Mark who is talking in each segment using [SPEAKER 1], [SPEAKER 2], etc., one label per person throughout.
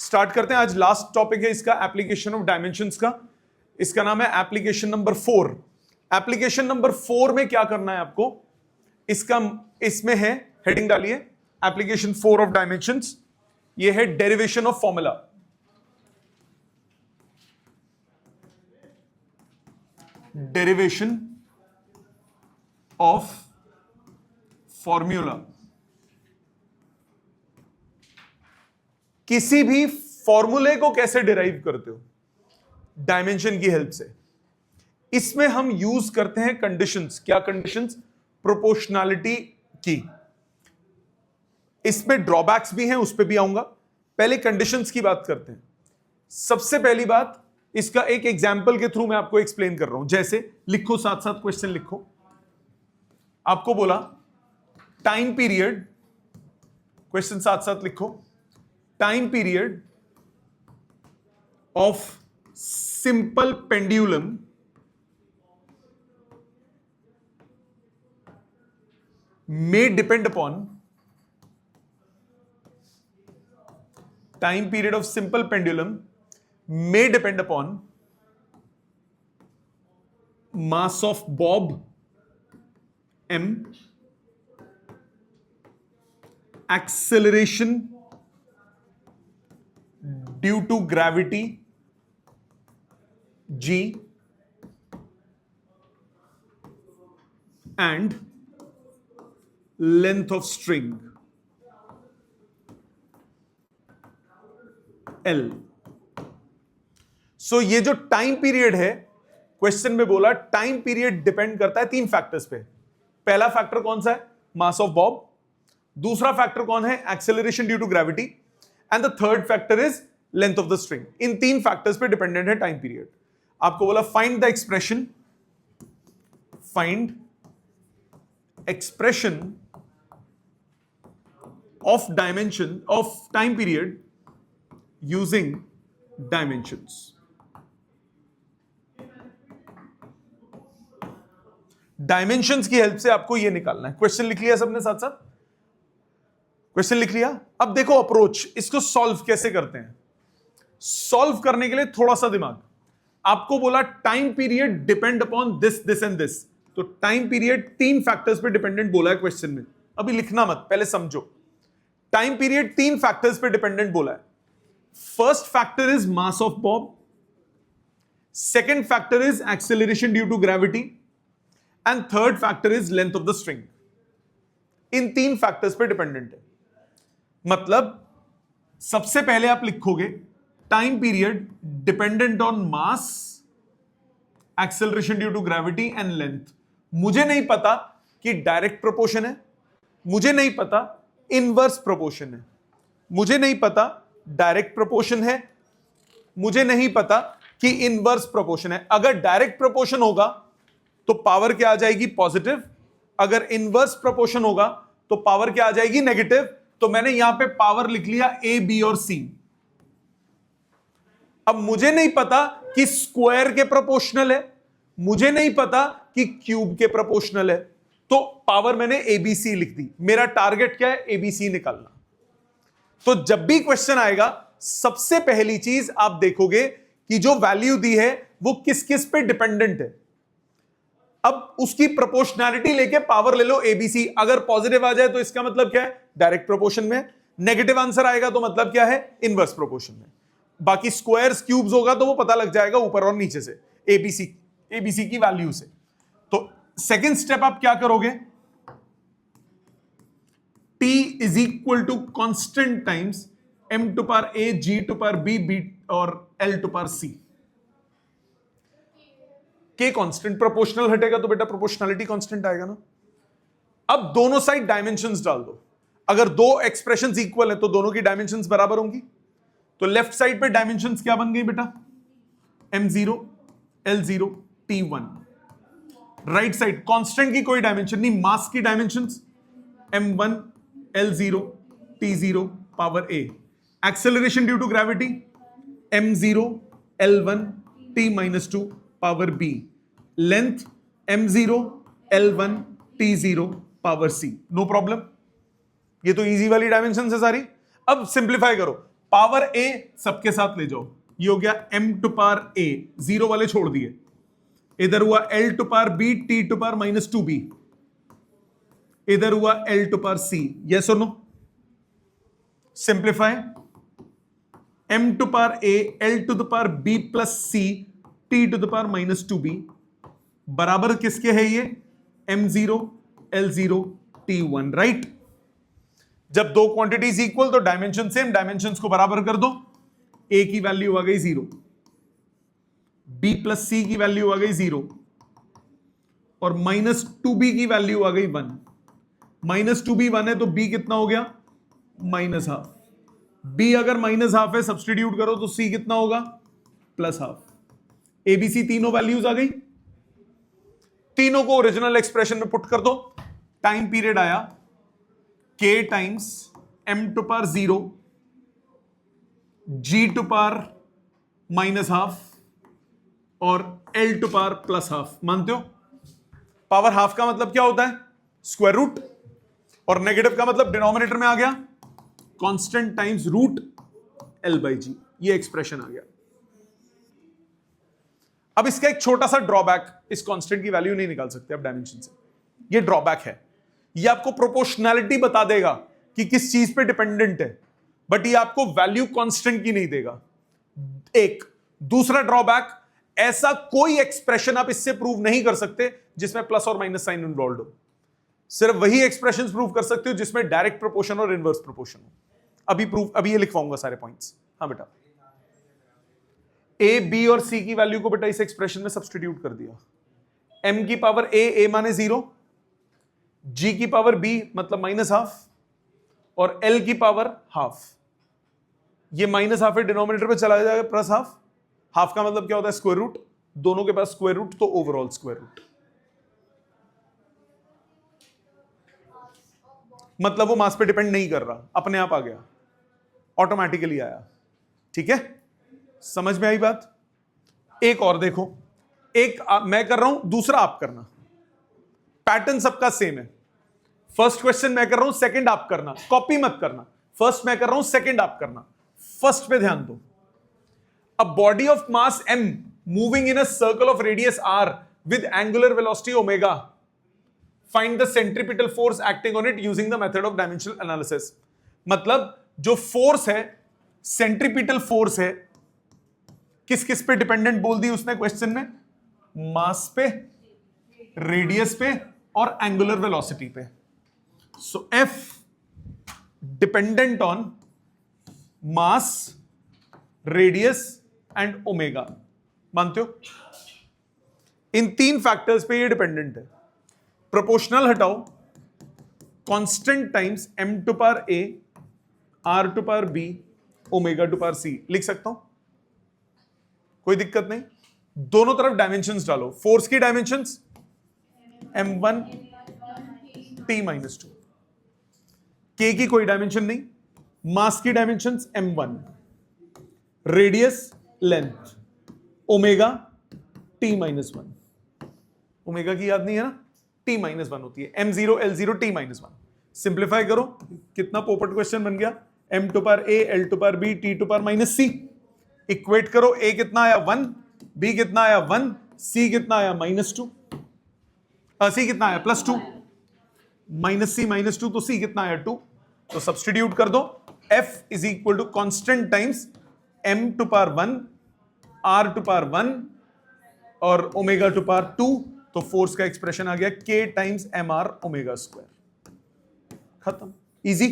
[SPEAKER 1] Start करते हैं। आज लास्ट टॉपिक है इसका, एप्लीकेशन ऑफ डायमेंशंस का। इसका नाम है एप्लीकेशन नंबर 4। एप्लीकेशन नंबर 4 में क्या करना है आपको, इसमें है, हेडिंग डालिए एप्लीकेशन 4 ऑफ डायमेंशंस। ये है derivation of formula. Derivation of formula. किसी भी फॉर्मूले को कैसे डिराइव करते हो, डायमेंशन की हेल्प से। इसमें हम यूज करते हैं कंडीशंस। क्या कंडीशंस? प्रोपोर्शनैलिटी की। इसमें ड्रॉबैक्स भी हैं, उस पर भी आऊंगा। पहले कंडीशंस की बात करते हैं। सबसे पहली बात, इसका एक एग्जाम्पल के थ्रू मैं आपको एक्सप्लेन कर रहा हूं। जैसे लिखो, साथ साथ क्वेश्चन लिखो। आपको बोला टाइम पीरियड, क्वेश्चन साथ साथ लिखो। Time period of simple pendulum may depend upon, time period of simple pendulum may depend upon mass of bob m, acceleration due to gravity g, and length of string L। सो ये जो time period है, question में बोला time period depend करता है 3 factors पे। पहला factor कौन सा है? Mass of bob. दूसरा फैक्टर कौन है? Acceleration due to gravity. And the third factor is length of the string. इन 3 फैक्टर्स पे डिपेंडेंट है टाइम पीरियड। आपको बोला find the expression, find expression of dimension of time period using dimensions। Dimensions की help से आपको यह निकालना है। क्वेश्चन लिख लिया सबने? साथ साथ क्वेश्चन लिख लिया। अब देखो अप्रोच, इसको सॉल्व कैसे करते हैं। सॉल्व करने के लिए थोड़ा सा दिमाग। आपको बोला time period depend upon this this and this. तो टाइम पीरियड 3 फैक्टर्स पे डिपेंडेंट बोला है क्वेश्चन में। अभी लिखना मत, पहले समझो। टाइम पीरियड 3 फैक्टर्स पे डिपेंडेंट बोला है। First factor is mass of bob, second factor is acceleration due to gravity, and third factor is length of the string. इन 3 फैक्टर्स पे डिपेंडेंट है। मतलब सबसे पहले आप लिखोगे time period dependent on mass, acceleration due to gravity and length. मुझे नहीं पता कि डायरेक्ट प्रोपोर्शन है, मुझे नहीं पता इनवर्स प्रोपोर्शन है, मुझे नहीं पता डायरेक्ट प्रोपोर्शन है, मुझे नहीं पता कि इनवर्स प्रोपोर्शन है। अगर डायरेक्ट प्रोपोर्शन होगा तो पावर क्या आ जाएगी? पॉजिटिव। अगर इनवर्स प्रोपोर्शन होगा तो पावर क्या आ जाएगी? नेगेटिव। तो मैंने यहां पे पावर लिख लिया ए, बी और सी। अब मुझे नहीं पता कि स्क्वायर के प्रोपोर्शनल है, मुझे नहीं पता कि क्यूब के प्रोपोर्शनल है, तो पावर मैंने एबीसी लिख दी। मेरा टारगेट क्या है? एबीसी निकालना। तो जब भी क्वेश्चन आएगा, सबसे पहली चीज आप देखोगे कि जो वैल्यू दी है वो किस किस पे डिपेंडेंट है। अब उसकी प्रोपोर्शनैलिटी लेके पावर ले लो एबीसी। अगर पॉजिटिव आ जाए तो इसका मतलब क्या है? डायरेक्ट प्रोपोर्शन में। नेगेटिव आंसर आएगा तो मतलब क्या है? इनवर्स प्रोपोर्शन में। बाकी स्क्वायर्स क्यूब्स होगा तो वो पता लग जाएगा ऊपर और नीचे से, एबीसी की वैल्यू से। तो सेकेंड स्टेप आप क्या करोगे? T is equal to constant times m to power a, g to power b, b और l to power c। k constant, proportional हटेगा तो बेटा प्रोपोर्शनैलिटी कांस्टेंट आएगा ना। अब दोनों साइड डायमेंशंस डाल दो। अगर दो एक्सप्रेशंस इक्वल है तो दोनों की डायमेंशंस बराबर होंगी। तो लेफ्ट साइड पे डायमेंशंस क्या बन गई बेटा? m0, l0, t1। Right side constant की कोई डायमेंशन नहीं, मास की dimensions m1, l0, t0 power a। Acceleration due to gravity m0, l1, t-2 power b। Length m0, l1, t0 power c। No problem. ये तो easy वाली dimension है सारी। अब सिंप्लीफाई करो। पावर a सबके साथ ले जाओ, ये हो गया m to power a, zero वाले छोड़ दिए, इधर हुआ l to power b t to power minus 2b, इधर हुआ l to power c, yes और no? Simplify, m to power a l to the power b plus c t to the power minus 2b बराबर किसके है ये? m0 l0 t1, right? जब दो quantities equal तो डायमेंशन सेम, डायमेंशंस को बराबर कर दो, a की वैल्यू आ गई 0, b प्लस c की वैल्यू आ गई 0 और माइनस 2b की वैल्यू आ गई 1। माइनस 2b 1 है तो b कितना हो गया? Minus half. b अगर माइनस हाफ है, सब्सटीट्यूट करो तो c कितना होगा? Plus half. abc तीनों वैल्यूज आ गई, तीनों को ओरिजिनल एक्सप्रेशन में पुट कर दो। टाइम पीरियड आया k times m to power 0 g to power minus half और l to power plus half. मानते हो? पावर हाफ का मतलब क्या होता है? स्क्वायर रूट, और नेगेटिव का मतलब डिनोमिनेटर में आ गया constant times root l by g. ये एक्सप्रेशन आ गया। अब इसका एक छोटा सा ड्रॉबैक, इस कांस्टेंट की वैल्यू नहीं निकाल सकते अब डायमेंशन से, ये ड्रॉबैक है। ये आपको प्रोपोर्शनैलिटी बता देगा कि किस चीज पे डिपेंडेंट है, बट ये आपको वैल्यू कांस्टेंट की नहीं देगा। एक दूसरा ड्रॉबैक, ऐसा कोई एक्सप्रेशन आप इससे प्रूव नहीं कर सकते जिसमें प्लस और माइनस साइन इन्वॉल्व हो। सिर्फ वही एक्सप्रेशंस प्रूव कर सकते हो जिसमें डायरेक्ट प्रोपोर्शन और इनवर्स प्रोपोर्शन हो। अभी ये लिखवाऊंगा सारे पॉइंट्स। हाँ बेटा, ए बी और सी की वैल्यू को बेटा इस एक्सप्रेशन में सब्सटीट्यूट कर दिया। m की पावर a माने 0, g की पावर b मतलब माइनस हाफ और l की पावर हाफ। ये माइनस हाफ है, डिनोमिनेटर पे चला जाएगा प्लस हाफ। हाफ का मतलब क्या होता है? Square root. दोनों के पास स्क्वायर रूट तो ओवरऑल स्क्वायर रूट, मतलब वो मास पे डिपेंड नहीं कर रहा, अपने आप आ गया, ऑटोमेटिकली आया। ठीक है, समझ में आई बात? एक और देखो, एक मैं कर रहा हूं, दूसरा आप करना, पैटर्न सबका सेम है। फर्स्ट क्वेश्चन मैं कर रहा हूं, सेकंड आप करना, कॉपी मत करना। फर्स्ट मैं कर रहा हूं, सेकंड आप करना। फर्स्ट पे ध्यान दो। A body of mass m moving in a circle of radius r with angular velocity omega, find the centripetal force acting on it using the method of dimensional analysis. मतलब जो force है, centripetal force है, किस किस पे dependent बोल दी उसने question में? मास पे, रेडियस पे और एंगुलर वेलोसिटी पे। सो F dependent on mass, radius and omega. मानते हो? इन तीन फैक्टर्स पे ये डिपेंडेंट है। प्रोपोर्शनल हटाओ, constant times m to power a, r to power b, omega to power c। लिख सकता हूं, कोई दिक्कत नहीं। दोनों तरफ डायमेंशंस डालो। फोर्स की डायमेंशंस m1 t-2, k की कोई डायमेंशन नहीं, मास की dimensions m1, radius length, omega t-1। Omega की याद नहीं है ना? t-1 होती है, m0 l0 t-1। सिंप्लीफाई करो, कितना पोपट क्वेश्चन बन गया? m to power a, l to power b, t to power minus c। Equate करो, a कितना आया 1, b कितना आया 1, c कितना आया -2, c कितना आया +2, -c -2 तो c कितना आया 2। तो सब्सटीट्यूट कर दो, f is equal to constant times m to power 1, r to power 1 और ओमेगा टू पावर 2। तो फोर्स का एक्सप्रेशन आ गया k times mr omega square. खत्म। इजी,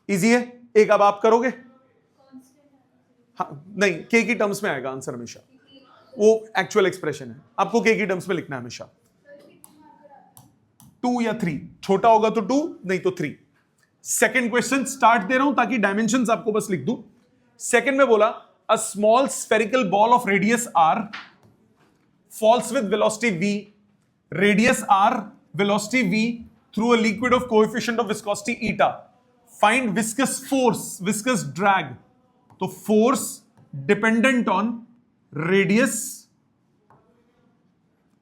[SPEAKER 1] इजी है। एक अब आप करोगे? हाँ, नहीं, के की टर्म्स में आएगा आंसर हमेशा, वो एक्चुअल एक्सप्रेशन है, आपको के की टर्म्स में लिखना है हमेशा। 2 या 3, छोटा होगा तो 2, नहीं तो 3। सेकंड क्वेश्चन स्टार्ट दे रहा हूं ताकि डायमेंशंस आपको बस लिख दूं। सेकंड में बोला, a small spherical ball of radius r falls with velocity v, radius r, velocity v through a liquid of coefficient of viscosity eta. Find viscous force, viscous drag. तो force dependent on radius,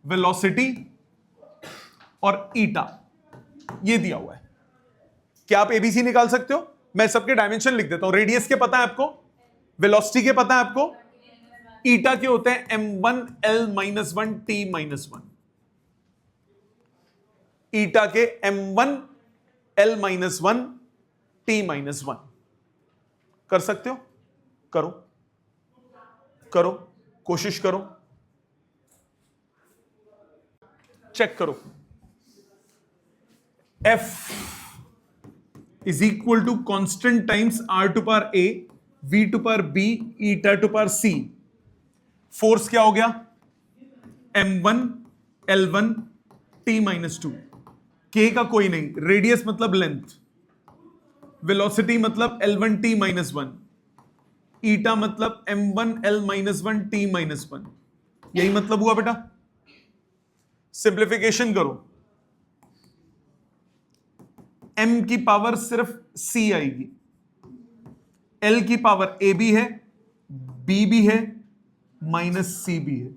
[SPEAKER 1] velocity और ईटा, ये दिया हुआ है। क्या आप ABC निकाल सकते हो? मैं सबके डायमेंशन लिख देता हूं। रेडियस के पता है आपको, वेलोसिटी के पता है आपको, ईटा के होते हैं m1 l-1 t-1। ईटा के m1 l-1 t-1। कर सकते हो? करो करो, कोशिश करो, चेक करो। F is equal to constant times r to power a, v to power b, eta to power c। Force क्या हो गया? m1 l1 t-2। k का कोई नहीं, रेडियस मतलब लेंथ, वेलोसिटी मतलब l1 t-1, ईटा मतलब m1 l-1 t-1। यही मतलब हुआ बेटा। सिंप्लीफिकेशन करो, m की पावर सिर्फ c आएगी, l की पावर a भी है, b भी है, माइनस c भी है,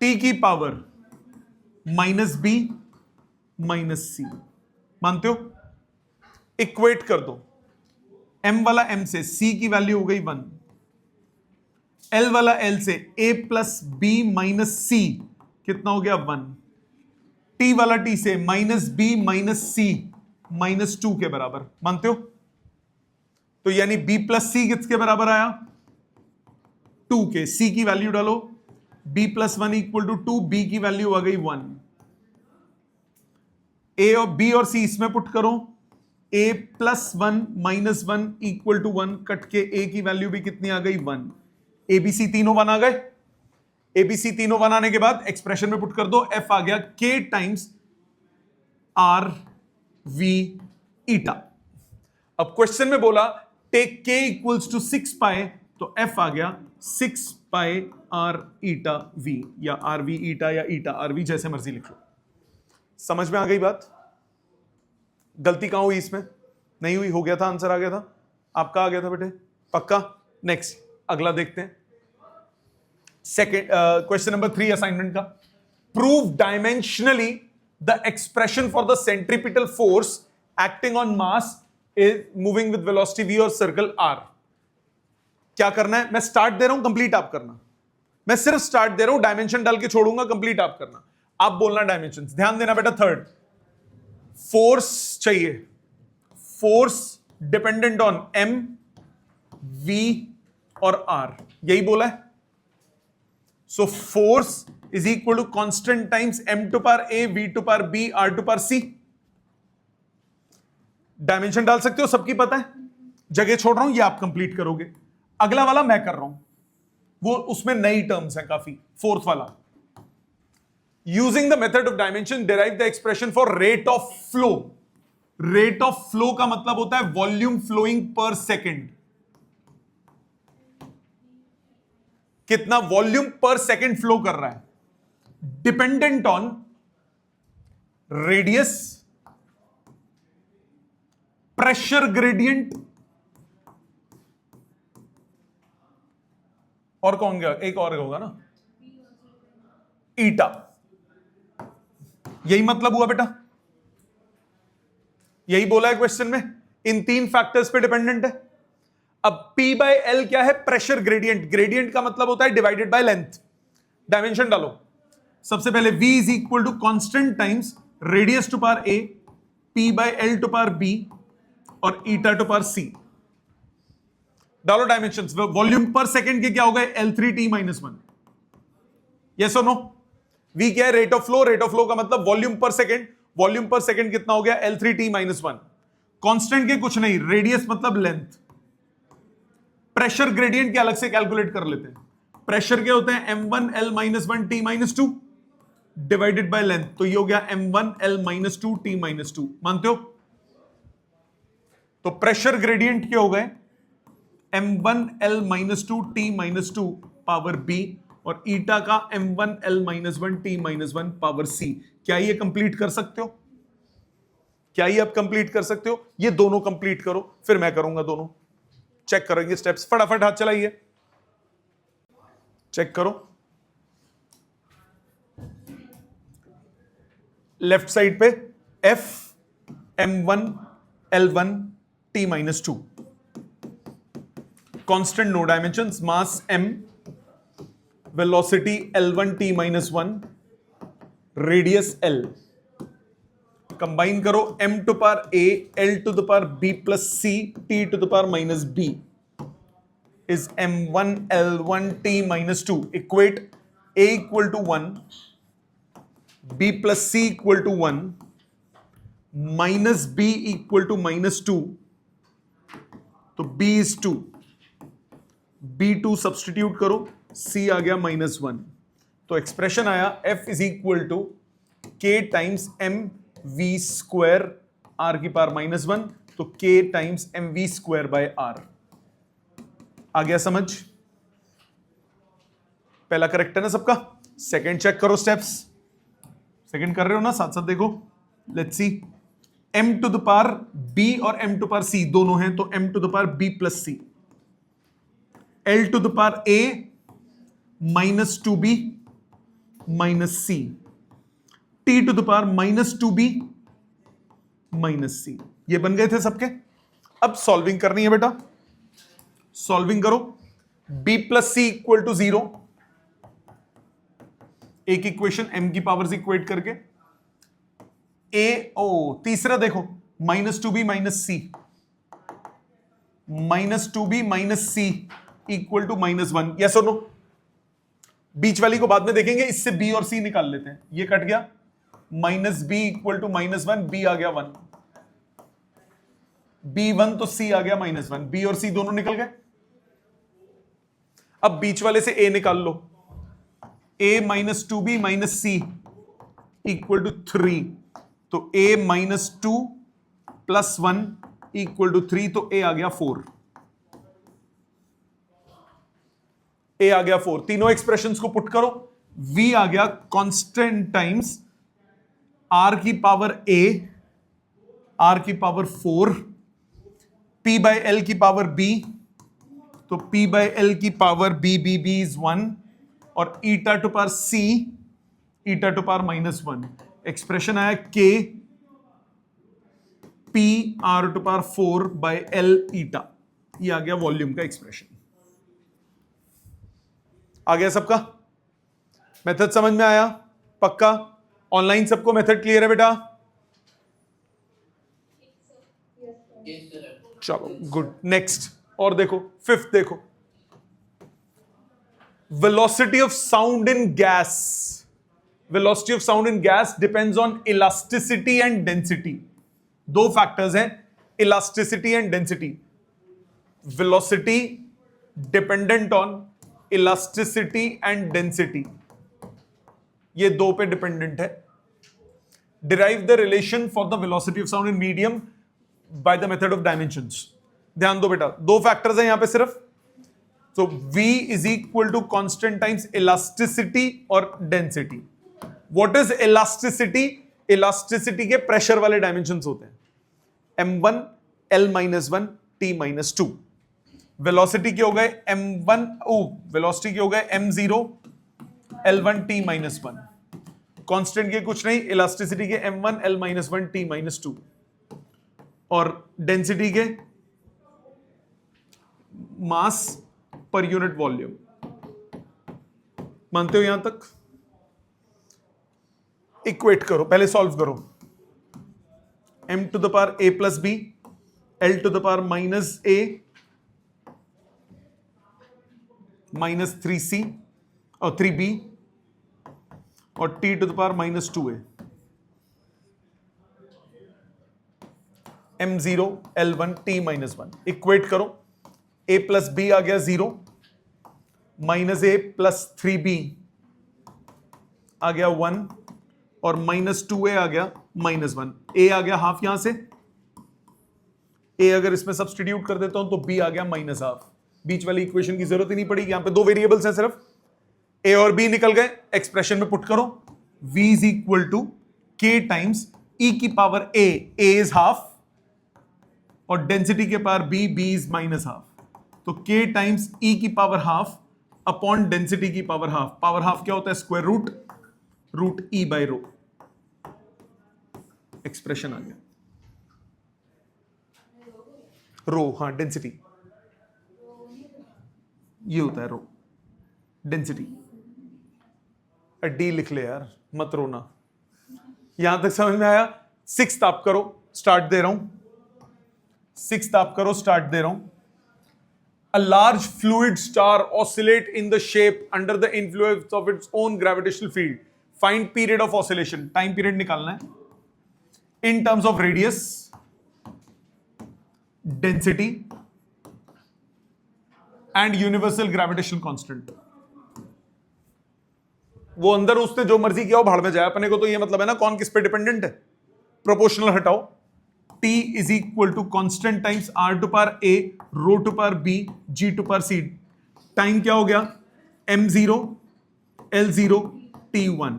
[SPEAKER 1] t की power minus b minus c। मानते हो? इक्वेट कर दो, m वाला m से c की वैल्यू हो गई 1, l वाला l से a plus b minus c कितना हो गया 1, t वाला t से माइनस b माइनस c -2 के बराबर। मानते हो? तो यानी b प्लस c किसके बराबर आया? 2 के। c की वैल्यू डालो, b plus 1 equal to 2, b की वैल्यू आ गई 1। a और b और c इसमें पुट करो, a plus 1 minus 1 equal to 1, cut के a की वैल्यू भी कितनी आ गई 1। abc तीनों 1 आ गए। abc तीनों 1 आने के बाद एक्सप्रेशन में पुट कर दो, f आ गया k टाइम्स r v ईटा। अब क्वेश्चन में बोला टेक k इक्वल्स टू 6 पाए, तो f आ गया 6 पाए r ईटा v, या r v ईटा या ईटा r v, जैसे मर्जी लिख लो। समझ में आ गई बात? गलती कहां हुई इसमें? नहीं हुई, हो गया था, आंसर आ गया था आपका, आ गया था बेटे पक्का। नेक्स्ट अगला देखते हैं, सेकेंड क्वेश्चन नंबर 3 असाइनमेंट का। Prove dimensionally the expression for the centripetal force acting on mass is moving with velocity v और सर्कल r। क्या करना है? मैं स्टार्ट दे रहा हूं, कंप्लीट आप करना। मैं सिर्फ स्टार्ट दे रहा हूं, डायमेंशन डाल के छोड़ूंगा, कंप्लीट आप करना। आप बोलना डायमेंशन। ध्यान देना बेटा, थर्ड फोर्स चाहिए, force dependent on m, v और r, यही बोला है। So force is equal to constant times m to power a, v to power b, r to power c। Dimension डाल सकते हो, सबकी पता है, जगह छोड़ रहा हूं, ये आप कंप्लीट करोगे। अगला वाला मैं कर रहा हूं, वो उसमें नई टर्म्स है काफी। फोर्थ वाला, using the method of dimension derive the expression for rate of flow. Rate of flow का मतलब होता है वॉल्यूम फ्लोइंग पर सेकेंड। कितना वॉल्यूम पर सेकेंड फ्लो कर रहा है, dependent on radius, pressure gradient, और कौन गया? एक और होगा ना, ईटा। यही मतलब हुआ बेटा, यही बोला है क्वेश्चन में, इन 3 फैक्टर्स पे डिपेंडेंट है। अब P बाय एल क्या है? Pressure gradient. ग्रेडियंट का मतलब होता है डिवाइडेड बाय लेंथ। डायमेंशन डालो, सबसे पहले V is equal to constant times radius to power A, P by L to power B और ईटा टू पावर C। डालो डायमेंशंस। वॉल्यूम पर सेकंड के क्या हो गए? L3t-1। यस और नो? V क्या है? Rate of flow. Rate of flow का मतलब वॉल्यूम पर सेकंड। वॉल्यूम पर सेकंड कितना हो गया? L3t-1। कांस्टेंट के कुछ नहीं, रेडियस मतलब लेंथ। प्रेशर ग्रेडियंट के अलग से कैलकुलेट कर लेते हैं। प्रेशर के होते हैं m1 l-1 t-2 divided by length, तो ये हो गया m1 l-2 t-2। मानते हो? तो प्रेशर ग्रेडियंट के हो गए m1 l-2 t-2 power b और ईटा का m1 l-1 t-1 power c। क्या ये कंप्लीट कर सकते हो? क्या ये आप कंप्लीट कर सकते हो? ये दोनों कंप्लीट करो, फिर मैं करूंगा दोनों। चेक करेंगे स्टेप्स, फटाफट हाथ चलाइए, चेक करो। लेफ्ट साइड पे f m1 l1 t minus 2. Constant, no dimensions, mass m, velocity L1 t minus 1, radius L. Combine करो, m to the power a, L to the power b plus c, t to the power minus b is m1 L1 t minus 2. Equate a equal to 1, b plus c equal to 1, minus b equal to minus 2. तो b is 2, b2 substitute करो, c आ गया minus 1. तो expression आया f is equal to k times m v square r की power minus 1. तो k times m v square by r. आ गया समझ? पहला करेक्ट है ना सबका? सेकंड चेक करो स्टेप्स. सेकंड कर रहे हो ना? साथ साथ देखो. Let's see. m to the power b और m टू पावर c दोनों हैं, तो m to the power b plus c. l to the power a minus 2b minus c. t to the power minus 2b minus c. ये बन गए थे सबके. अब सॉल्विंग करनी है बेटा. सॉल्विंग करो. b plus C equal to 0. एक इक्वेशन m की पावर्स इक्वेट करके. तीसरा देखो, minus 2b minus C. Minus 2b minus C equal to minus 1. Yes और नो? बीच वाली को बाद में देखेंगे. इससे b और c निकाल लेते हैं. ये कट गया. Minus b equal to minus 1. B आ गया 1. b1 तो c आ गया माइनस 1. b और c दोनों निकल गए. अब बीच वाले से a निकाल लो. a minus 2b minus C equal to 3. तो a minus 2 plus 1 equal to 3. तो a आ गया 4. a आ गया 4. तीनों एक्सप्रेशंस को पुट करो. v आ गया कांस्टेंट टाइम्स r की पावर a, r की पावर 4, p बाय l की पावर b. तो p बाय l की पावर b इज 1 और eta to power c, eta to power minus 1. Expression आया k p r टू पावर 4 by l eta. ये आ गया वॉल्यूम का एक्सप्रेशन. आ गया सबका? मेथड समझ में आया? पक्का? ऑनलाइन सबको मेथड क्लियर है बेटा? चलो गुड. नेक्स्ट. और देखो फिफ्थ. देखो, velocity of sound in gas. Velocity of sound in gas depends on elasticity and density. दो फैक्टर्स हैं, elasticity and density. Velocity dependent on elasticity and density. ये दो पे डिपेंडेंट है. Derive the relation for the velocity of sound in medium by the method of dimensions. ध्यान दो बेटा, दो फैक्टर्स हैं यहां पे सिर्फ. तो v is equal to constant times elasticity और density. What is elasticity? Elasticity के प्रेशर वाले डायमेंशंस होते हैं. m1 l minus 1 t minus 2. Velocity के हो गए m1, वेलोसिटी के हो गए m0 L1 t minus 1. Constant के कुछ नहीं, इलास्टिसिटी के m1 l minus 1 t minus 2. और डेंसिटी के मास पर यूनिट वॉल्यूम. मानते हो यहां तक? इक्वेट करो, पहले सॉल्व करो. m to the power a plus b, l to the power minus a minus 3c और 3b और t to the power minus 2a. m0 l1 t minus 1. Equate करो. a प्लस b आ गया 0, minus a plus 3b आ गया 1 और minus 2a आ गया minus 1. a आ गया हाफ. यहां से a अगर इसमें सब्सटीट्यूट कर देता हूं तो b आ गया माइनस हाफ. बीच वाली इक्वेशन की जरूरत ही नहीं पड़ी. यहां पे दो वेरिएबल्स हैं सिर्फ, a और b निकल गए. एक्सप्रेशन में पुट करो. v is equal to k times e की पावर a इज हाफ और डेंसिटी के power b is minus half. तो k टाइम्स e की पावर हाफ अपॉन डेंसिटी की पावर हाफ. पावर हाफ क्या होता है? Square root e by rho. Expression आ गया. रो, हाँ डेंसिटी, ये होता है रो, डेंसिटी। डी लिख ले यार, मत रोना। यहां तक समझ में आया? सिक्स्थ आप करो, स्टार्ट दे रहा हूं, सिक्स्थ आप करो, स्टार्ट दे रहा हूं। A large fluid star oscillate in the shape under the influence of its own gravitational field. Find period of oscillation. Time period निकालना है. In terms of radius, density, and universal gravitational constant. वो अंदर उसने जो मर्जी किया हो भाड़ में जाए, अपने को तो ये मतलब है ना कौन किस पे डिपेंडेंट है. प्रोपोर्शनल हटाओ. T is equal to constant times R to power A, rho to power B, G to power C. Time क्या हो गया? M0, L0, T1.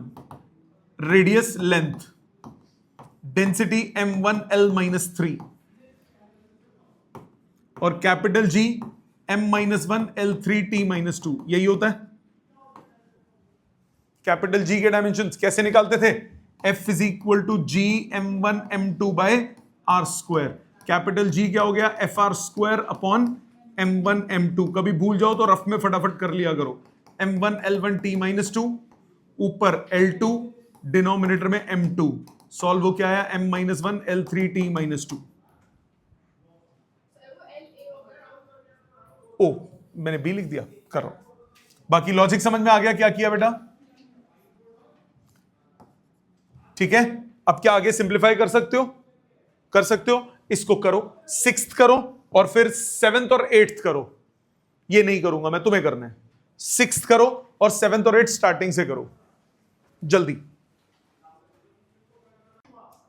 [SPEAKER 1] Radius length, density M1 L-3 और capital G M-1 L3 T-2. यही होता है. Capital G के dimensions कैसे निकालते थे? F is equal to G M1 M2 by R square. Capital G क्या हो गया? FR square upon M1 M2. कभी भूल जाओ तो रफ में फटाफट कर लिया करो. M1 L1 T-2, ऊपर L2, डिनोमिनेटर में M2. सॉल्व हो क्या आया? M-1 L3 T-2. ओ मैंने B लिख दिया, करो. बाकी लॉजिक समझ में आ गया क्या किया बेटा? ठीक है. अब क्या आगे सिंप्लीफाई कर सकते हो? कर सकते हो. इसको करो, सिक्स्थ करो और फिर सेवेंथ और एट्थ करो. ये नहीं करूंगा मैं, तुम्हें करना है. सिक्स्थ करो और सेवेंथ और एट्थ स्टार्टिंग से करो जल्दी.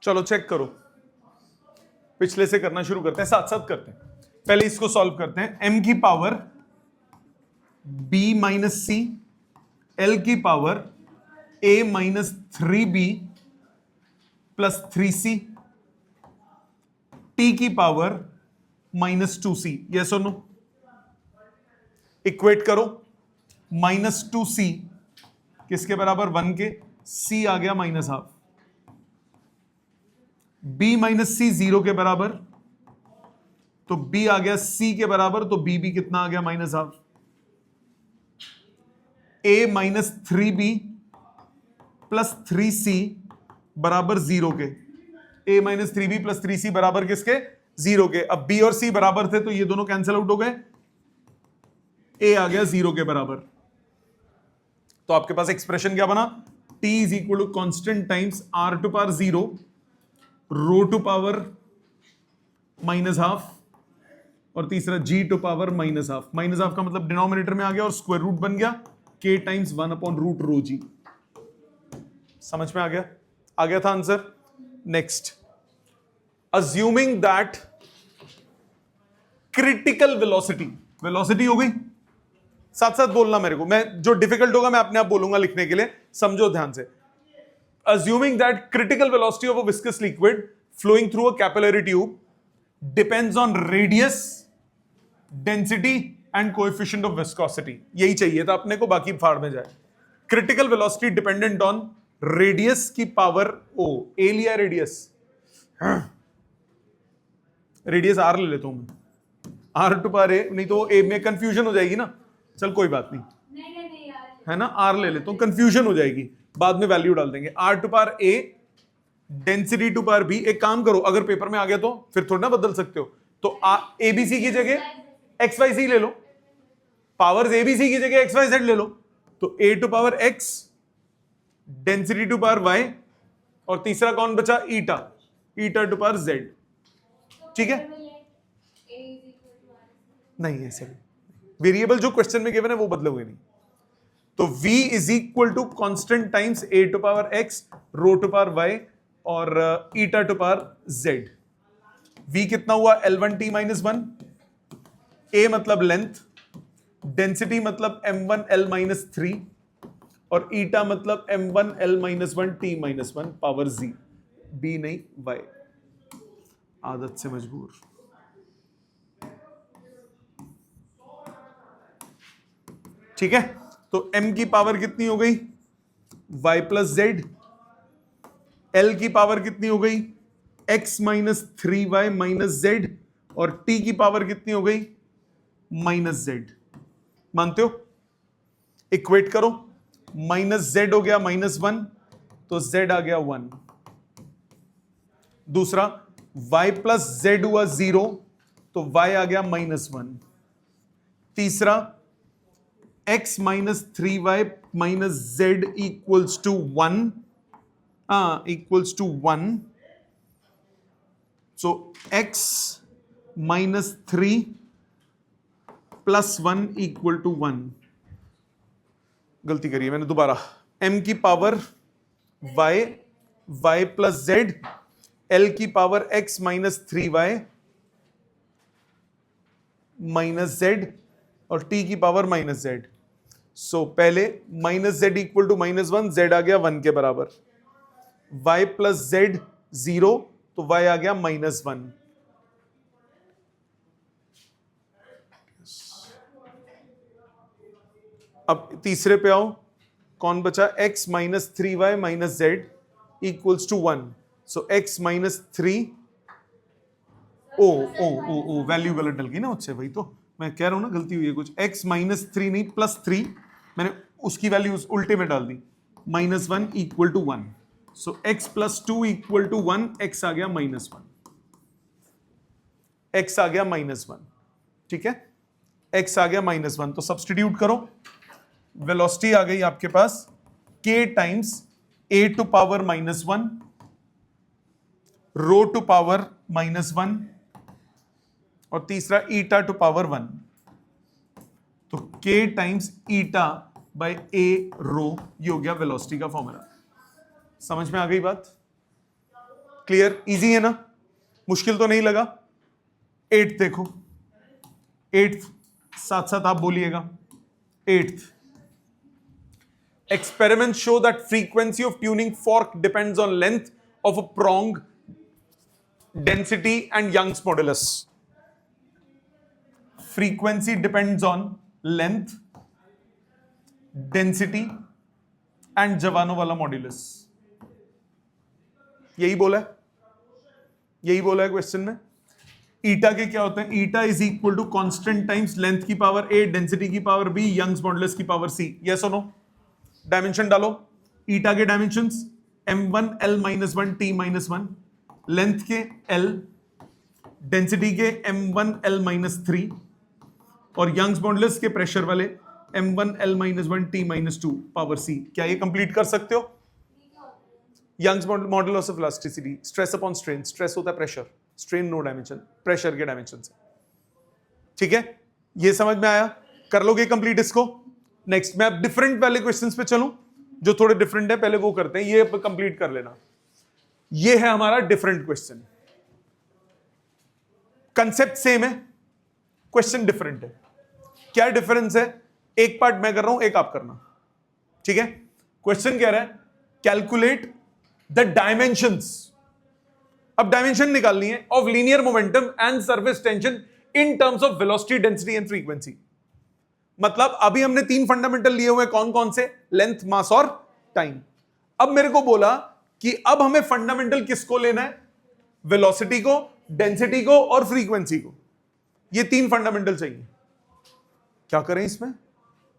[SPEAKER 1] चलो चेक करो. पिछले से करना शुरू करते हैं, साथ साथ करते हैं. पहले इसको सॉल्व करते हैं. m की पावर b माइनस सी, l की power a minus 3b plus 3c, t की पावर -2c. यस और नो? इक्वेट करो. -2c किसके बराबर? 1 के. c आ गया -हाफ. b माइनस सी 0 के बराबर, तो b आ गया c के बराबर, तो b भी कितना आ गया? -Half. a minus 3b plus 3c बराबर 0 के. a minus 3b plus 3c बराबर किसके? 0 के. अब b और c बराबर थे तो ये दोनों कैंसिल आउट हो गए. a आ गया 0 के बराबर. तो आपके पास एक्सप्रेशन क्या बना? t is equal to constant times r to power 0, rho to power -half और तीसरा g to power -half. -Half का मतलब डिनोमिनेटर में आ गया और स्क्वायर रूट बन गया k टाइम्स 1/√ρg. समझ में आ गया? आ गया था answer. Next, assuming that critical velocity. Velocity हो गई. साथ साथ बोलना मेरे को, मैं जो डिफिकल्ट होगा मैं अपने आप बोलूंगा लिखने के लिए. समझो ध्यान से. Assuming that critical velocity of a viscous liquid flowing through a capillary tube depends on radius, density and coefficient of viscosity. यही चाहिए था अपने को, बाकी फाड़ में जाए. Critical velocity dependent on radius की पावर O. A लिया रेडियस. रेडियस R ले लेता हूं मैं. R टू पावर A, नहीं तो A में कंफ्यूजन हो जाएगी ना. चल कोई बात नहीं, है ना. R ले लेता हूं, कंफ्यूजन हो जाएगी, बाद में वैल्यू डाल देंगे. R to power A, density to power B. एक काम करो, अगर पेपर में आ गया तो फिर थोड़ा ना बदल सकते हो. तो ABC की जगह XYZ ले लो, पावर्स ABC की जगह XYZ ले लो. तो A to power X, density to power Y और तीसरा कौन बचा? Eta. Eta to power Z. ठीक है? नहीं ऐसे वेरिएबल जो क्वेश्चन में गिवन है वो बदलोगे नहीं. तो v is equal to constant times a to power x, rho to power y और eta to power z. v कितना हुआ? L1 T-1. a मतलब लेंथ, डेंसिटी मतलब M1 L-3 और ईटा मतलब M1 L-1 T-1 power z. b नहीं y. आदत से मजबूर. ठीक है? तो m की पावर कितनी हो गई? y plus Z. l की पावर कितनी हो गई? x minus 3y minus Z और t की पावर कितनी हो गई, -z। मानते हो? इक्वेट करो, -z हो गया -1, तो z आ गया 1। दूसरा y प्लस z हुआ 0, तो y आ गया -1। तीसरा x minus 3y minus z equals to 1, equals to 1। So x minus 3 plus 1 equal to 1। गलती करिए मैंने दोबारा, m की power y plus z, l की power x minus 3y minus z और t की पावर माइनस z। सो पहले minus z equal to -1, z आ गया 1 के बराबर। y प्लस z 0, तो y आ गया -1। अब तीसरे पे आओ, कौन बचा, x minus 3y minus z equals to 1। So x minus 3, ओ वैल्यू गलत डल गई ना मुझसे, वही तो मैं कह रहा हूं ना, गलती हुई है कुछ। x माइनस 3 नहीं +3, मैंने उसकी वैल्यू उल्टे में डाल दी, -1 equal to 1। So x plus 2 equal to 1, x आ गया -1, x आ गया -1। ठीक है, x आ गया -1, तो सब्स्टिट्यूट करो, वेलोसिटी आ गई आपके पास k times a to power -1 rho to power -1 और तीसरा ईटा टू पावर 1। तो k times eta by a rho, ये हो गया वेलोसिटी का फॉर्मूला। समझ में आ गई बात? क्लियर? इजी है ना, मुश्किल तो नहीं लगा? 8th देखो, 8th साथ साथ आप बोलिएगा। 8th, experiments show that frequency of tuning fork depends on length of a prong, density and Young's modulus. Frequency depends on length, density and Javanovich वाला मॉड्यूलस। यही बोला है, यही बोला है क्वेश्चन में। ईटा के क्या होते हैं, eta is equal to constant times length की पावर a, डेंसिटी की पावर b, यंग्स मॉडुलस की पावर c। यस और नो? डायमेंशन डालो, ईटा के dimensions m1 l-1 t-1, length के l, डेंसिटी के m1 l-3 और यंग्स मॉडुलस के प्रेशर वाले m1 l-1 t-2 power c। क्या ये कंप्लीट कर सकते हो? Young's modulus of elasticity, stress upon strain, stress होता है pressure, strain no dimension, pressure के डायमेंशन से। ठीक है, ये समझ में आया? कर लोगे कंप्लीट इसको? नेक्स्ट मैं अब डिफरेंट वाले क्वेश्चंस पे चलूं, जो थोड़े डिफरेंट है, पहले वो करते हैं, ये कंप्लीट कर लेना। ये है हमारा डिफरेंट क्वेश्चन, कंसेप्ट सेम है, क्वेश्चन डिफरेंट है। क्या डिफरेंस है? एक पार्ट मैं कर रहा हूं, एक आप करना। ठीक है, क्वेश्चन कह रहा है कैलकुलेट द डायमेंशंस, अब डायमेंशन निकालनी है, of linear momentum and surface tension in terms of velocity, density and frequency. मतलब अभी हमने 3 फंडामेंटल लिए हुए, कौन कौन से? लेंथ, मास और टाइम। अब मेरे को बोला कि अब हमें फंडामेंटल किसको लेना है? वेलोसिटी को, डेंसिटी को और फ्रीक्वेंसी को। ये 3 फंडामेंटल चाहिए। क्या करें इसमें?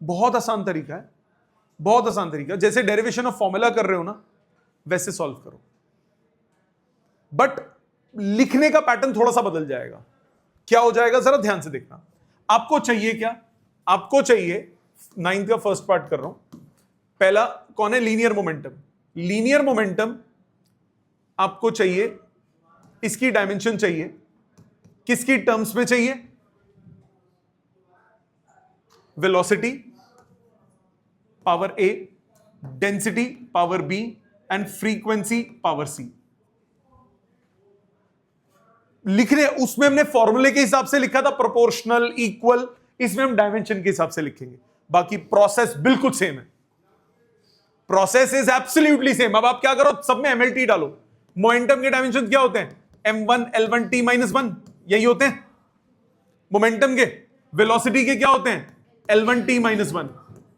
[SPEAKER 1] बहुत आसान तरीका है, बहुत आसान तरीका। जैसे डेरिवेशन ऑफ फॉर्मूला कर रहे हो ना, वैसे सॉल्व करो, बट लिखने का पैटर्न थोड़ा सा बदल जाएगा। क्या हो जाएगा जरा ध्यान से देखना। आपको चाहिए क्या? आपको चाहिए 9th का फर्स्ट पार्ट कर रहा हूं। पहला कौन है? Linear momentum. लीनियर मोमेंटम आपको चाहिए, इसकी डायमेंशन चाहिए, किसकी टर्म्स में चाहिए? Velocity power a, density power b and frequency power c। लिख रहे, उसमें हमने फॉर्मूले के हिसाब से लिखा था, प्रोपोर्शनल, इक्वल, इसमें हम डायमेंशन के हिसाब से लिखेंगे। बाकी प्रोसेस बिल्कुल सेम है, प्रोसेस इज एब्सोल्युटली सेम। अब आप क्या करो, सब में एमएलटी डालो। मोमेंटम के डायमेंशन क्या होते हैं? m1 l1 t-1, यही होते हैं मोमेंटम के। वेलोसिटी के क्या होते हैं? l1 t-1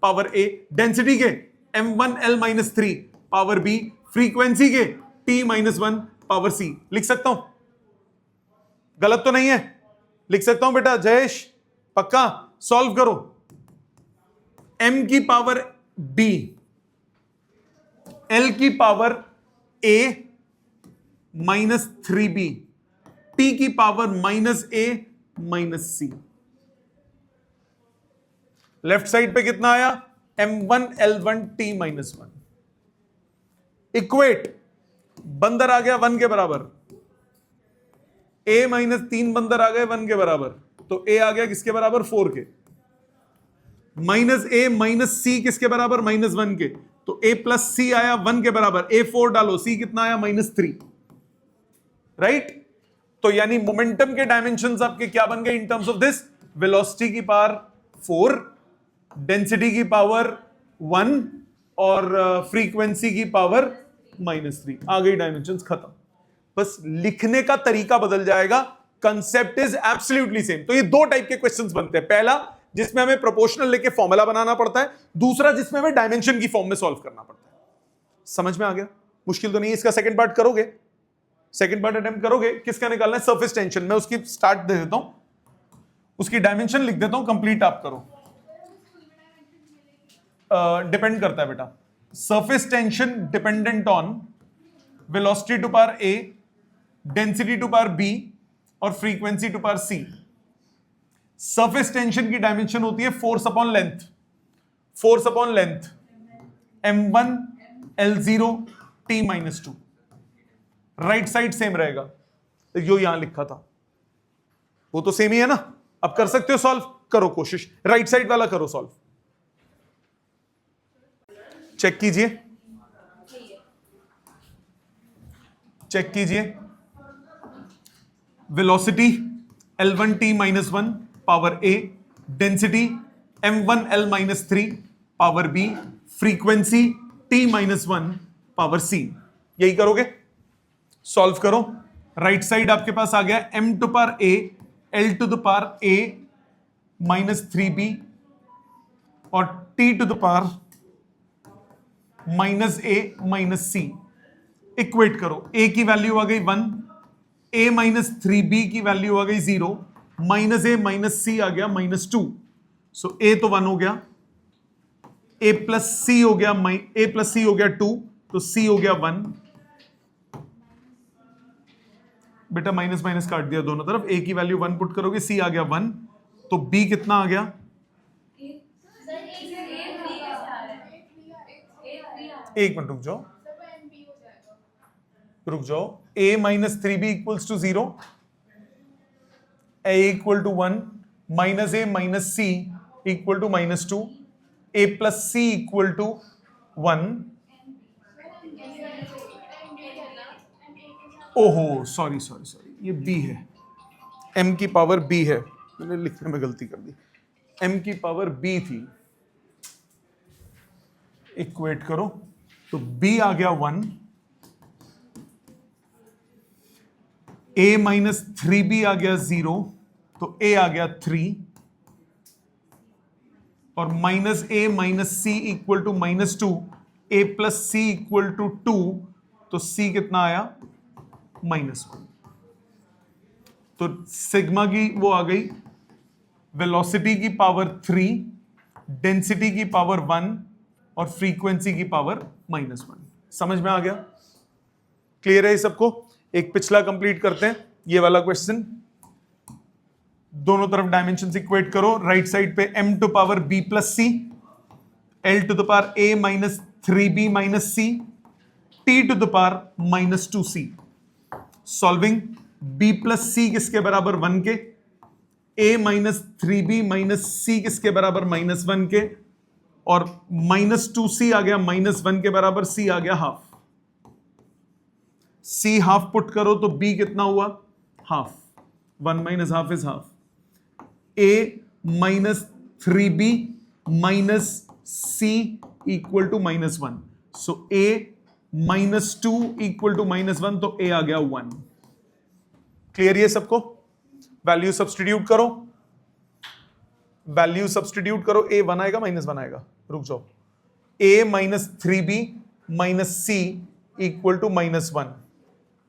[SPEAKER 1] power a, density के m1 l-3 power b, frequency के t-1 पावर c। लिख सकता हूं? गलत तो नहीं है? लिख सकता हूं बेटा जयेश? पक्का? सॉल्व करो। m की पावर b, l की power a minus 3b, t की power minus a minus c। Left side पे कितना आया? m1 l1 t minus 1। Equate, बंदर आ गया 1 के बराबर, a माइनस 3 बंदर आ गए 1 के बराबर, तो a आ गया किसके बराबर? 4 के। माइनस a माइनस c किसके बराबर? माइनस 1 के। तो a प्लस c आया 1 के बराबर, a 4 डालो, c कितना आया? माइनस 3। राइट? तो यानी मोमेंटम के डायमेंशंस आपके क्या बन गए in terms of this? Velocity की पावर 4, डेंसिटी की पावर 1 और फ्रीक्वेंसी की पावर माइनस 3। आ गई डायमेंशंस, खत्म। बस लिखने का तरीका बदल जाएगा, कंसेप्ट इज एब्सोल्युटली सेम। तो ये दो टाइप के क्वेश्चंस बनते हैं, पहला जिसमें हमें प्रोपोर्शनल लेके फॉर्मूला बनाना पड़ता है, दूसरा जिसमें हमें डायमेंशन की फॉर्म में सॉल्व करना पड़ता है। समझ में आ गया? मुश्किल तो नहीं है। इसका सेकंड पार्ट करोगे? सेकंड पार्ट अटेम्प्ट करोगे? किसका निकालना है? Surface tension. मैं उसकी स्टार्ट दे देता हूं, उसकी डायमेंशन लिख देता हूं, कंप्लीट आप करो। डिपेंड करता है बेटा। Surface tension dependent on velocity to power a, density to power b और frequency to power c। Surface tension की डायमेंशन होती है force upon length. Force upon length m1 l0 t minus 2। Right side same रहेगा, जो यहां लिखा था वो तो सेम ही है ना। अब कर सकते हो सॉल्व, करो कोशिश, राइट साइड वाला करो सॉल्व। चेक कीजिए, चेक कीजिए। Velocity l1 t minus 1 power a, density m1 l minus 3 power b, frequency t minus 1 power c। यही करोगे? सॉल्व करो। राइट साइड आपके पास आ गया m to power a, l to the power a minus 3b और t to the power minus a minus c। Equate करो। a की value आ गई 1, a माइनस 3b की वैल्यू आ गई 0, माइनस a माइनस c आ गया माइनस 2। सो a तो 1 हो गया, a प्लस c हो गया, a प्लस c हो गया 2, तो c हो गया 1। बेटा माइनस माइनस काट दिया दोनों तरफ, a की वैल्यू 1 पुट करोगे, c आ गया 1, तो b कितना आ गया? एक मिनट रुक जाओ, रुक जाओ। a minus 3b equals to 0, a equal to 1, minus a minus c equal to minus 2, a plus c equal to 1। ओहो सॉरी सॉरी सॉरी, ये b है, m की पावर b है, मैंने लिखने में गलती कर दी, m की पावर b थी। इक्वेट करो तो b आ गया 1, a माइनस 3b आ गया 0, तो a आ गया 3, और minus a minus c equal to minus 2, a plus c equal to 2, तो c कितना आया? माइनस 1। तो सिग्मा की वो आ गई, वेलोसिटी की पावर 3, डेंसिटी की पावर 1 और फ्रीक्वेंसी की पावर माइनस 1। समझ में आ गया? क्लियर है सबको? एक पिछला कंप्लीट करते हैं, ये वाला क्वेश्चन। दोनों तरफ डायमेंशन इक्वेट करो। राइट साइड पे m to power b plus c, l to the power a minus 3b minus c, t to the power minus 2c। Solving, b plus c किसके बराबर? 1 के, a minus 3b minus c किसके बराबर? Minus 1 के, और minus 2c आ गया minus 1 के बराबर, c आ गया हाफ। c हाफ पुट करो तो b कितना हुआ? Half. 1 minus half is half. a minus 3b minus c equal to minus 1, so a minus 2 equal to minus 1, तो a आ गया 1। क्लियर ये सबको? वैल्यू सब्सटीट्यूट करो, वैल्यू सब्सटीट्यूट करो। a 1 आएगा, माइनस 1 आएगा, रुक जाओ। a minus 3b minus c equal to minus 1,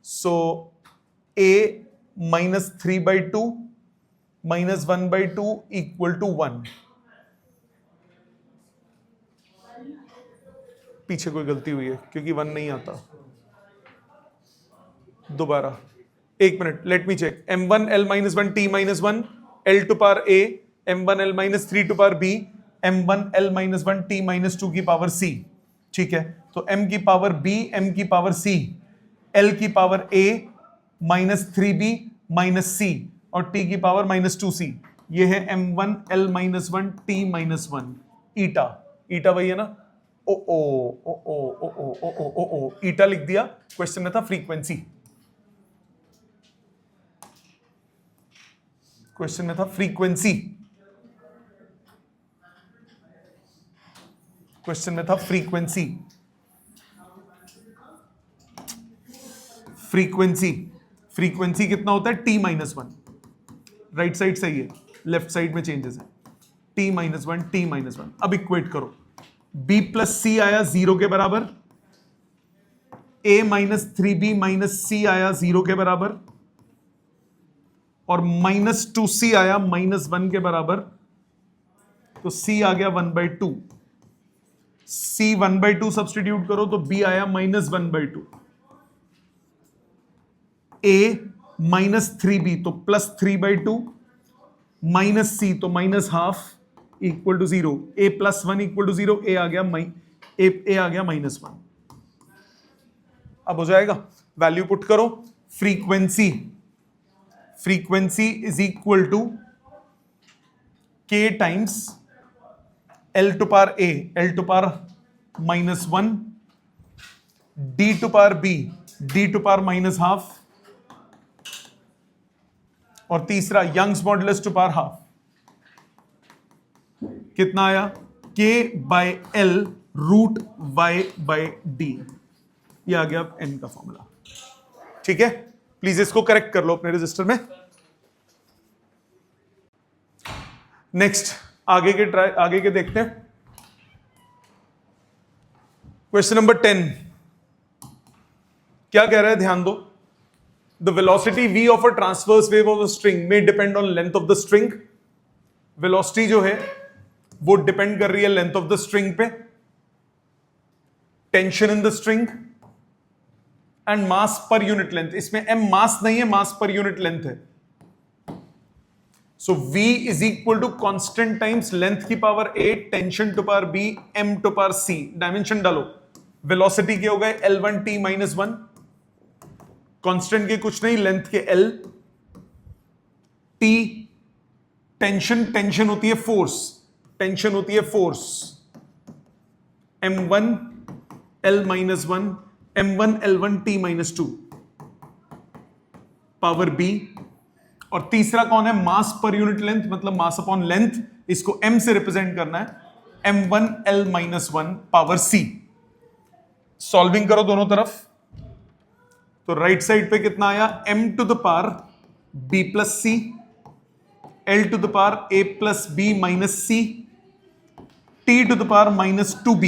[SPEAKER 1] so a minus 3/2 -1/2 equal to 1। पीछे कोई गलती हुई है क्योंकि 1 नहीं आता। दोबारा 1 minute, let me check. m1l-1 t-1 l to power a, m1l-3 to power b, m1l-1 t-2 की पावर c। ठीक है, तो m की पावर b, m की पावर c, l की पावर a -3b -c और t की पावर -2c। ये है m1l-1 t-1 ईटा। ईटा वही है ना? ओ ओ ओ ओ ओ ओ ओ ओ ओ ओ ईटा लिख दिया। क्वेश्चन में था फ्रीक्वेंसी। क्वेश्चन में था फ्रीक्वेंसी। क्वेश्चन में था फ्रीक्वेंसी। फ्रीक्वेंसी फ्रीक्वेंसी कितना होता है? t-1। राइट साइड सही है, लेफ्ट साइड में चेंजेस है। t-1 t-1। अब इक्वेट करो। b प्लस सी आया 0 के बराबर, a -3b -c आया 0 के बराबर, और -2c आया -1 के बराबर। तो c आ गया 1/2। c 1/2 सब्सटीट्यूट करो तो b आया -1/2। a -3b तो +3/2, -c तो -½ equal to 0। a + 1 equal to 0। a आ गया -1। अब हो जाएगा, वैल्यू पुट करो। Frequency is equal to k times l to power a, l to power -1, d to power b, d to power -½ और तीसरा यंग्स मॉडुलस टू पावर ½ कितना आया? k/l √y/d। ये आ गया n का फॉर्मूला। ठीक है, प्लीज इसको करेक्ट कर लो अपने रजिस्टर में। नेक्स्ट आगे के देखते हैं। क्वेश्चन नंबर 10 क्या कह रहा है? ध्यान दो। The velocity v of a transverse wave of a string में depend on length of the string. Velocity जो है वो डिपेंड कर रही है लेंथ ऑफ द स्ट्रिंग पे, tension in the string and mass per unit length. इसमें m mass नहीं है, मास पर यूनिट लेंथ है। So v is equal to constant times length की power a, tension to power b, m to power c। Dimension डालो। Velocity के हो गए l1 t-1, constant के कुछ नहीं, लेंथ के l, t टेंशन होती है force, m1 l-1 m1 l1 t-2 power b। और तीसरा कौन है? मास पर यूनिट लेंथ, मतलब मास अपॉन लेंथ। इसको m से रिप्रेजेंट करना है, m1 l-1 power c। Solving करो दोनों तरफ तो राइट साइड पे कितना आया? m to the power b plus c, l to the power a plus b minus c, t to the power -2b।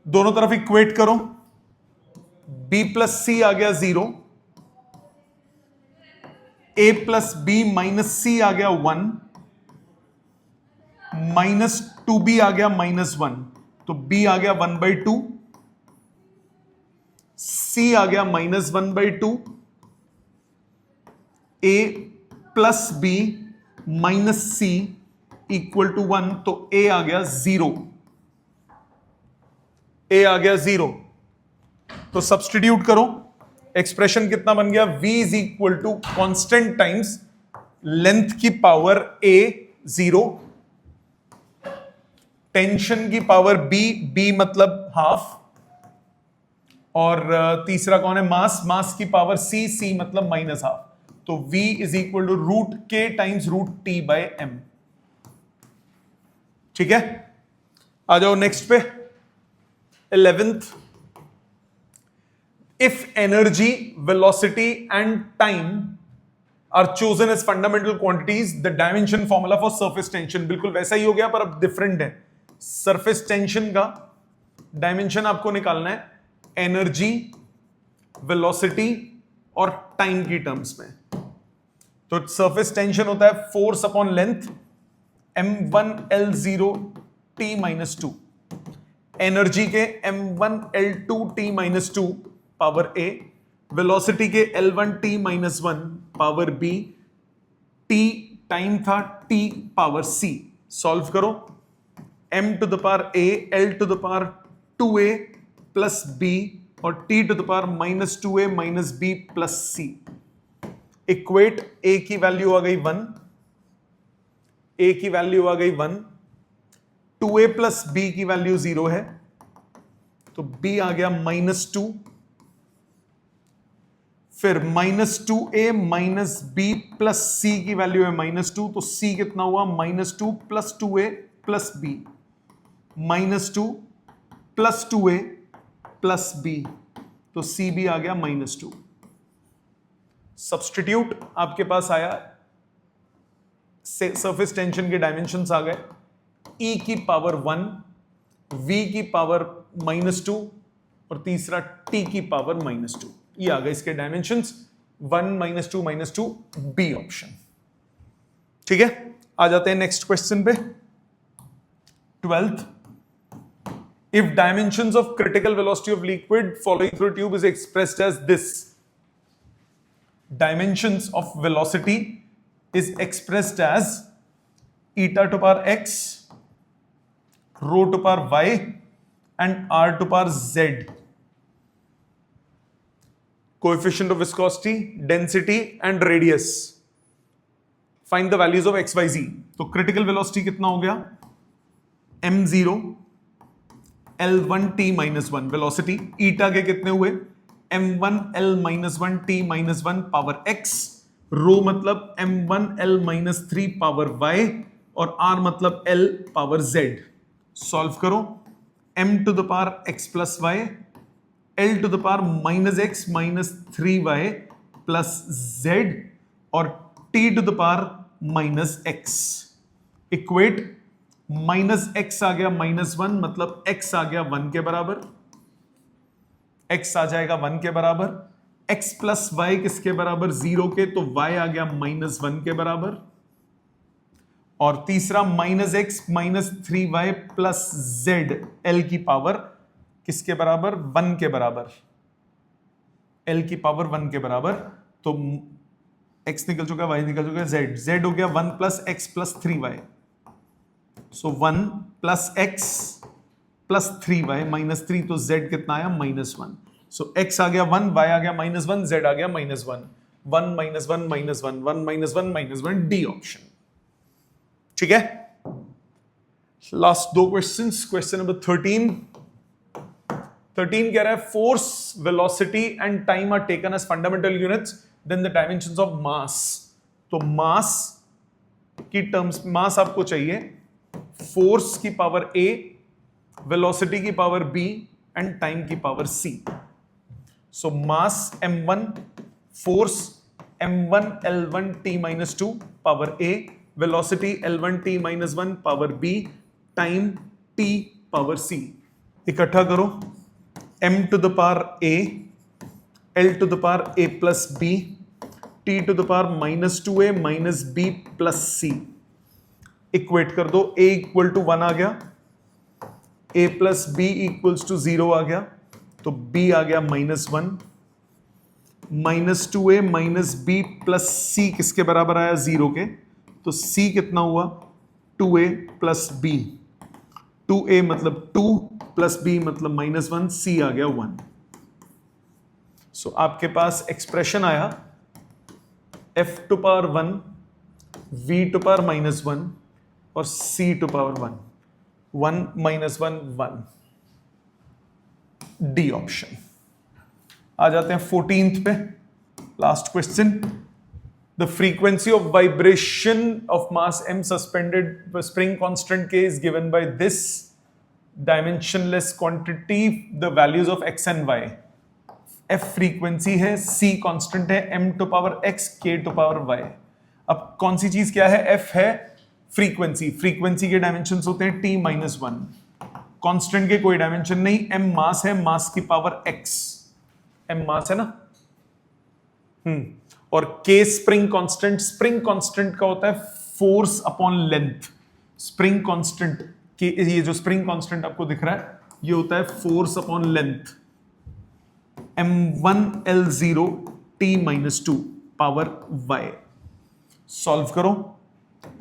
[SPEAKER 1] दोनों तरफ इक्वेट करो। b प्लस c आ गया 0, a plus b minus c आ गया 1, -2b आ गया -1, तो b आ गया 1/2, c आ गया -1/2, a plus b minus c equal to 1, तो a आ गया 0। a आ गया 0। तो सब्सटीट्यूट करो। एक्सप्रेशन कितना बन गया? v is equal to constant times length की पावर a 0, टेंशन की पावर b मतलब ½ और तीसरा कौन है? मास की पावर c मतलब -½ तो v is equal to √k times √t/m। ठीक है, आ जाओ नेक्स्ट पे। 11th, if energy, velocity and time are chosen as fundamental quantities, the dimension formula for surface tension। बिल्कुल वैसा ही हो गया पर अब डिफरेंट है। सरफेस टेंशन का डायमेंशन आपको निकालना है एनर्जी, वेलोसिटी और टाइम की टर्म्स में। तो सरफेस टेंशन होता है force upon length m1L0 t minus 2, energy के m1L2 t minus 2 power a, velocity के L1 t minus 1 power b, t time था t पावर c। सॉल्व करो, m to the power a, l to the power 2a plus b और t to the power minus 2a minus b plus c। Equate, a की value आ गई 1, a की value आ गई 1, 2a plus b की value 0 है, तो b आ गया -2, फिर -2a minus b plus c की वैल्यू है -2, तो c कितना हुआ -2 plus 2a plus b, -2 plus 2a plus b, तो c भी आ गया -2। सब्सटीट्यूट आपके पास आया, सरफेस टेंशन के डायमेंशंस आ गए, e की पावर 1, v की पावर -2 और तीसरा t की पावर -2, ये आ गए इसके डायमेंशंस, 1 -2 -2 बी ऑप्शन। ठीक है, आ जाते हैं नेक्स्ट क्वेश्चन पे, 12th। If dimensions of critical velocity of liquid flowing through tube is expressed as this, dimensions of velocity is expressed as eta to power x, rho to power y and r to power z. Coefficient of viscosity, density and radius. Find the values of x, y, z. तो critical velocity कितना हो गया m0 l1 t minus 1 velocity, eta के कितने हुए m1 l minus 1 t minus 1 power x, rho मतलब m1 l minus 3 power y और r मतलब l पावर z। सॉल्व करो, m to the power x plus y, l to the power minus x minus 3y plus z और t to the power minus x। Equate, minus x आ गया -1 मतलब x आ गया 1 के बराबर, x आ जाएगा 1 के बराबर, x प्लस वाई किसके बराबर 0 के, तो y आ गया -1 के बराबर, और तीसरा -x minus 3y plus z l की पावर किसके बराबर 1 के बराबर, l की पावर 1 के बराबर, तो x निकल चुका, y निकल चुका, z हो गया 1 प्लस x प्लस 3y, सो 1 plus x plus 3y minus 3, तो z कितना आया -1, सो x आ गया 1, y आ गया -1, z आ गया -1, 1 -1 -1 1 -1 डी ऑप्शन। ठीक है, लास्ट दो क्वेश्चंस, क्वेश्चन नंबर 13 कह रहा है force, velocity and time are taken as fundamental units, then the dimensions of mass. तो मास की टर्म्स, मास आपको चाहिए फोर्स की पावर a, वेलोसिटी की पावर b एंड टाइम की power c। So mass m1, force m1 l1 t minus 2 power a, velocity l1 t minus 1 power b, time t power c। इकट्ठा करो, m to the power a, l to the power a plus b, t to the power -2a minus b plus c। Equate कर दो, a equal to 1 आ गया, a plus b equals to 0 आ गया, तो b आ गया -1, -2a minus b plus c किसके बराबर आया 0 के, तो c कितना हुआ 2a प्लस b, 2a मतलब 2 प्लस b मतलब -1, c आ गया 1। सो आपके पास एक्सप्रेशन आया f to power 1, v to power -1 और c to power 1, 1 -1 1, D option. आ जाते हैं 14th पे, last question. The frequency of vibration of mass m suspended spring constant k is given by this dimensionless quantity, the values of x and y। f frequency है, c constant है, m to power x, k to power y। अब कौन सी चीज क्या है, f है frequency, frequency के dimensions होते हैं t-1, कांस्टेंट के कोई डायमेंशन नहीं, m मास है, मास की पावर x, m मास है ना, और के स्प्रिंग कांस्टेंट, स्प्रिंग कांस्टेंट का होता है force upon length. Spring constant की, ये जो स्प्रिंग कांस्टेंट आपको दिख रहा है ये होता है force upon length, m1L0 t-2 power y। Solve करो,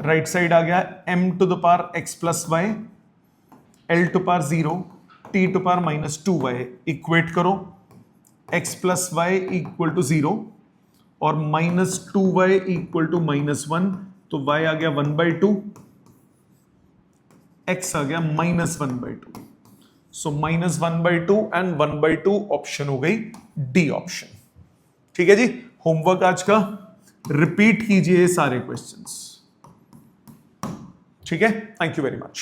[SPEAKER 1] राइट साइड आ गया m to the power x plus y, l to power 0, t to power -2y। Equate करो, x plus y equal to 0 और -2y इक्वल टू -1, तो y आ गया 1/2, x आ गया -1/2। सो -1/2 and 1/2 option हो गई डी ऑप्शन। ठीक है जी, होमवर्क आज का रिपीट कीजिए सारे क्वेश्चंस। ठीक है, थैंक यू वेरी मच।